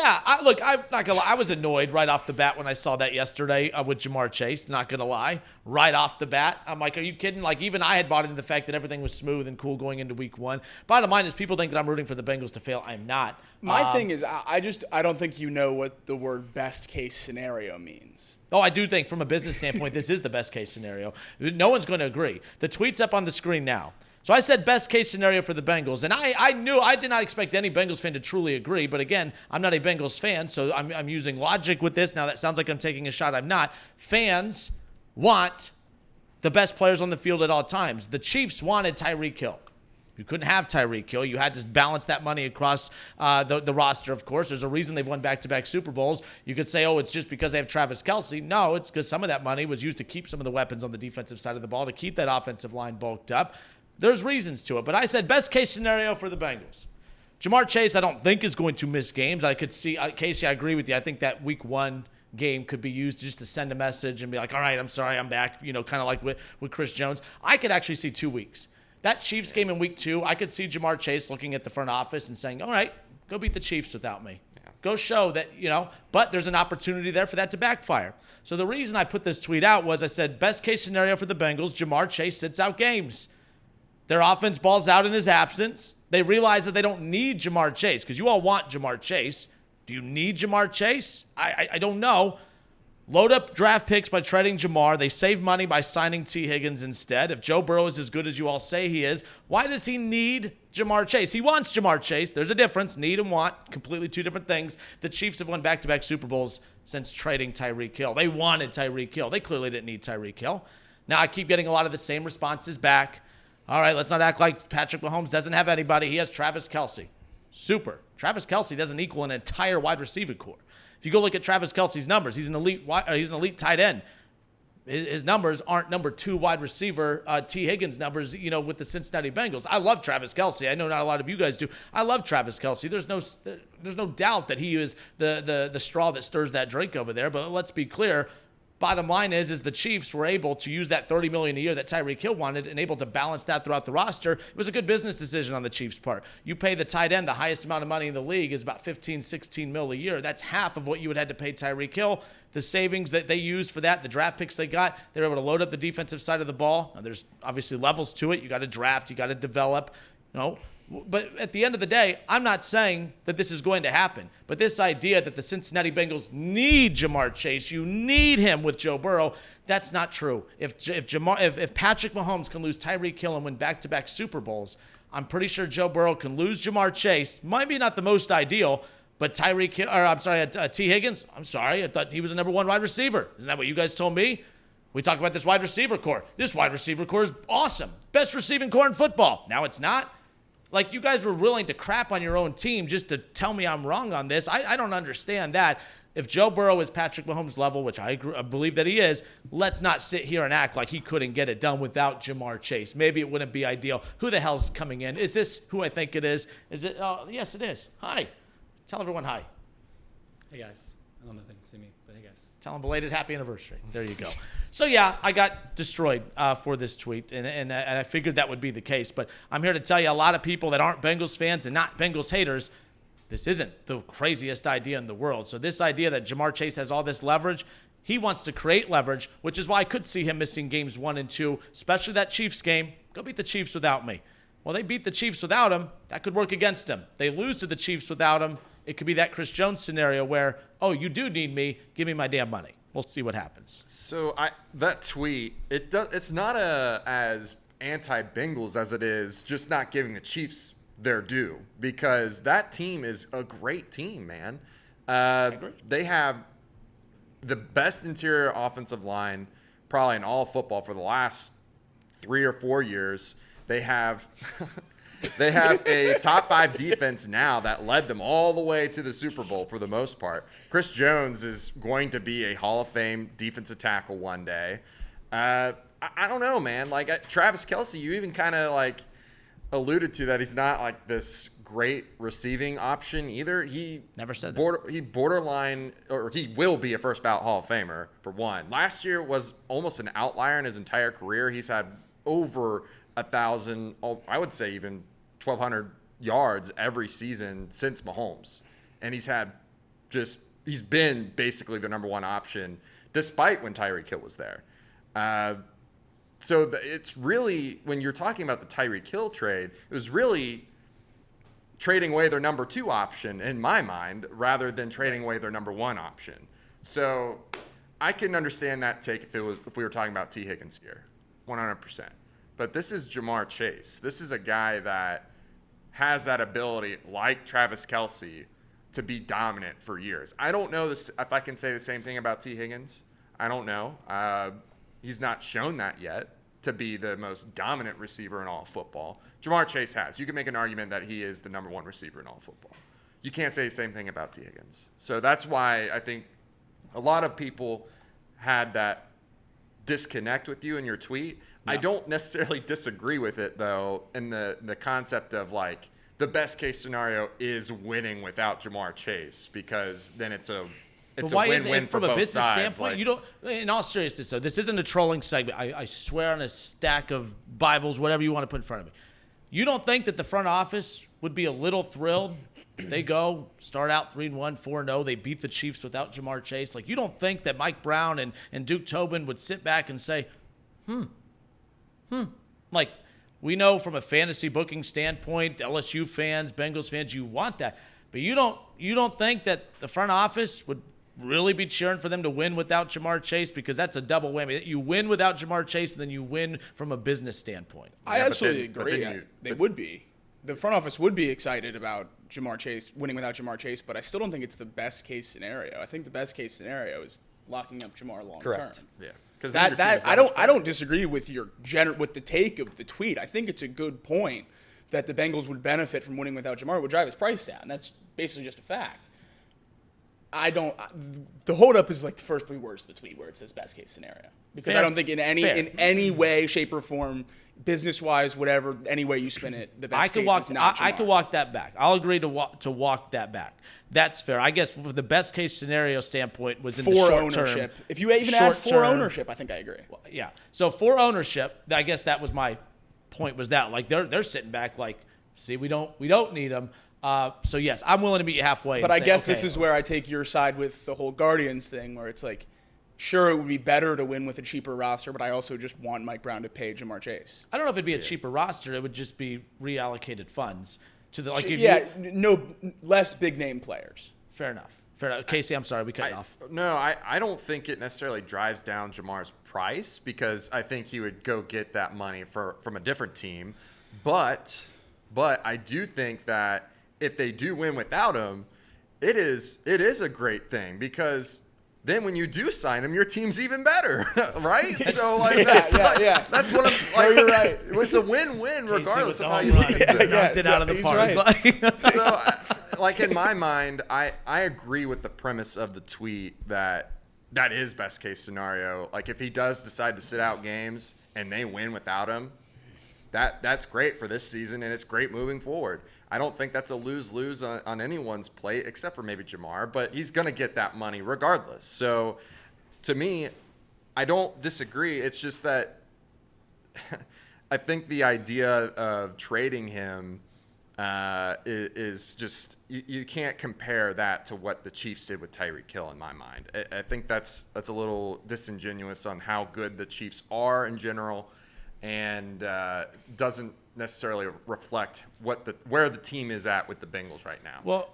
Yeah, look, I'm not gonna lie. I was annoyed right off the bat when I saw that yesterday with Jamar Chase. Not gonna lie, right off the bat, I'm like, are you kidding? Like, even I had bought into the fact that everything was smooth and cool going into Week 1. Bottom line is, people think that I'm rooting for the Bengals to fail. I'm not. My thing is, I don't think you know what the word best case scenario means. Oh, I do think from a business standpoint, this is the best case scenario. No one's going to agree. The tweet's up on the screen now. So I said best case scenario for the Bengals, and I knew I did not expect any Bengals fan to truly agree, but again, I'm not a Bengals fan, so I'm using logic with this. Now that sounds like I'm taking a shot. I'm not. Fans want the best players on the field at all times. The Chiefs wanted Tyreek Hill. You couldn't have Tyreek Hill. You had to balance that money across the roster, of course. There's a reason they've won back-to-back Super Bowls. You could say, oh, it's just because they have Travis Kelce. No, it's because some of that money was used to keep some of the weapons on the defensive side of the ball, to keep that offensive line bulked up. There's reasons to it. But I said best case scenario for the Bengals. Jamar Chase, I don't think, is going to miss games. I could see, Casey, I agree with you. I think that Week 1 game could be used just to send a message and be like, all right, I'm sorry, I'm back, kind of like with Chris Jones. I could actually see 2 weeks. That Chiefs game in Week 2, I could see Jamar Chase looking at the front office and saying, all right, go beat the Chiefs without me. Yeah. Go show that, but there's an opportunity there for that to backfire. So the reason I put this tweet out was I said, best case scenario for the Bengals, Jamar Chase sits out games. Their offense balls out in his absence. They realize that they don't need Jamar Chase, because you all want Jamar Chase. Do you need Jamar Chase? I don't know. Load up draft picks by trading Jamar. They save money by signing T. Higgins instead. If Joe Burrow is as good as you all say he is, why does he need Jamar Chase? He wants Jamar Chase. There's a difference. Need and want, completely two different things. The Chiefs have won back-to-back Super Bowls since trading Tyreek Hill. They wanted Tyreek Hill. They clearly didn't need Tyreek Hill. Now I keep getting a lot of the same responses back. All right, let's not act like Patrick Mahomes doesn't have anybody. He has Travis Kelce. Super. Travis Kelce doesn't equal an entire wide receiver core. If you go look at Travis Kelce's numbers, he's an elite tight end. His numbers aren't number 2 wide receiver T. Higgins numbers, with the Cincinnati Bengals. I love Travis Kelce. I know not a lot of you guys do. I love Travis Kelce. There's no doubt that he is the straw that stirs that drink over there. But let's be clear. Bottom line is the Chiefs were able to use that $30 million a year that Tyreek Hill wanted and able to balance that throughout the roster. It was a good business decision on the Chiefs' part. You pay the tight end the highest amount of money in the league is about $15-16 million a year. That's half of what you would have to pay Tyreek Hill. The savings that they used for that, the draft picks they got, they were able to load up the defensive side of the ball. Now, there's obviously levels to it. You got to draft, you got to develop, But at the end of the day, I'm not saying that this is going to happen. But this idea that the Cincinnati Bengals need Jamar Chase, you need him with Joe Burrow, that's not true. If Patrick Mahomes can lose Tyreek Hill and win back-to-back Super Bowls, I'm pretty sure Joe Burrow can lose Jamar Chase. Might be not the most ideal, but T. Higgins, I'm sorry, I thought he was the number 1 wide receiver. Isn't that what you guys told me? We talk about this wide receiver core. This wide receiver core is awesome. Best receiving core in football. Now it's not. Like, you guys were willing to crap on your own team just to tell me I'm wrong on this. I don't understand that. If Joe Burrow is Patrick Mahomes' level, which I believe that he is, let's not sit here and act like he couldn't get it done without Jamar Chase. Maybe it wouldn't be ideal. Who the hell's coming in? Is this who I think it is? Is it? Oh, yes, it is. Hi. Tell everyone hi. Hey, guys. I don't know if they can see me, but hey, guys. Tell them belated happy anniversary. There you go. So, yeah, I got destroyed for this tweet, and I figured that would be the case. But I'm here to tell you, a lot of people that aren't Bengals fans and not Bengals haters, this isn't the craziest idea in the world. So this idea that Jamar Chase has all this leverage, he wants to create leverage, which is why I could see him missing games 1 and 2, especially that Chiefs game. Go beat the Chiefs without me. Well, they beat the Chiefs without him. That could work against him. They lose to the Chiefs without him. It could be that Chris Jones scenario where, oh, you do need me. Give me my damn money. We'll see what happens. So that tweet, it's not as anti-Bengals as it is just not giving the Chiefs their due, because that team is a great team, man. They have the best interior offensive line probably in all of football for the last 3 or 4 years. They have They have a top 5 defense now that led them all the way to the Super Bowl for the most part. Chris Jones is going to be a Hall of Fame defensive tackle one day. I don't know, man. Like Travis Kelce, you even kind of like alluded to that he's not like this great receiving option either. He never said that. He borderline, or he will be a first ballot Hall of Famer for one. Last year was almost an outlier in his entire career. He's had over 1,000, I would say even 1,200 yards every season since Mahomes. And he's had he's been basically the number one option, despite when Tyreek Hill was there. So it's really, when you're talking about the Tyreek Hill trade, it was really trading away their number 2 option in my mind, rather than trading away their number 1 option. So I can understand that take if we were talking about T. Higgins here, 100%. But this is Jamar Chase. This is a guy that has that ability, like Travis Kelce, to be dominant for years. I don't know if I can say the same thing about T. Higgins. I don't know. He's not shown that yet to be the most dominant receiver in all of football. Jamar Chase has. You can make an argument that he is the number 1 receiver in all of football. You can't say the same thing about T. Higgins. So that's why I think a lot of people had that disconnect with you in your tweet. Yeah. I don't necessarily disagree with it, though, in the concept of, like, the best case scenario is winning without Jamar Chase, because then it's a win-win for from a both business sides. standpoint, you don't. In all seriousness, though, this isn't a trolling segment. I swear on a stack of Bibles, whatever you want to put in front of me. You don't think that the front office would be a little thrilled? They go start out 3-1, 4-0. They beat the Chiefs without Jamar Chase. Like, you don't think that Mike Brown and Duke Tobin would sit back and say, like, we know from a fantasy booking standpoint, LSU fans, Bengals fans, you want that. But you don't think that the front office would really be cheering for them to win without Jamar Chase, because that's a double whammy. You win without Jamar Chase, and then you win from a business standpoint. I absolutely agree. They would be. The front office would be excited about Jamar Chase, winning without Jamar Chase, but I still don't think it's the best case scenario. I think the best case scenario is locking up Jamar long term. Yeah. Because I don't disagree with with the take of the tweet. I think it's a good point that the Bengals would benefit from winning without Jamar. It would drive his price down. That's basically just a fact. The holdup is like the first 3 words of the tweet where it says best case scenario, because I don't think in any way, shape, or form, business wise, whatever, any way you spin it, the best case is not Jamar. I could walk that back. I'll agree to walk that back. That's fair. I guess for the best case scenario standpoint was in the short ownership. term. If you even add 4 ownership, I think I agree. Well, yeah. So 4 ownership, I guess that was my point. Was that like they're sitting back like, see, we don't need them. So yes, I'm willing to meet you halfway. But I guess this is where I take your side with the whole Guardians thing, where it's like, sure, it would be better to win with a cheaper roster, but I also just want Mike Brown to pay Jamar Chase. I don't know if it'd be a cheaper roster. It would just be reallocated funds to the no less big name players. Fair enough. Casey, I'm sorry, we cut you off. No, I don't think it necessarily drives down Jamar's price, because I think he would go get that money from a different team. But I do think that if they do win without him, it is a great thing, because then when you do sign him, your team's even better, right? So that's what I'm. Like, you're right. It's a win-win regardless of how you look look at it. Knocked it out of the park. Right. So, like, in my mind, I agree with the premise of the tweet that is best case scenario. Like, if he does decide to sit out games and they win without him, that's great for this season, and it's great moving forward. I don't think that's a lose-lose on anyone's plate, except for maybe Jamar, but he's going to get that money regardless. So, to me, I don't disagree. It's just that I think the idea of trading him is just you can't compare that to what the Chiefs did with Tyreek Hill in my mind. I think that's a little disingenuous on how good the Chiefs are in general, and doesn't necessarily reflect where the team is at with the Bengals right now. Well,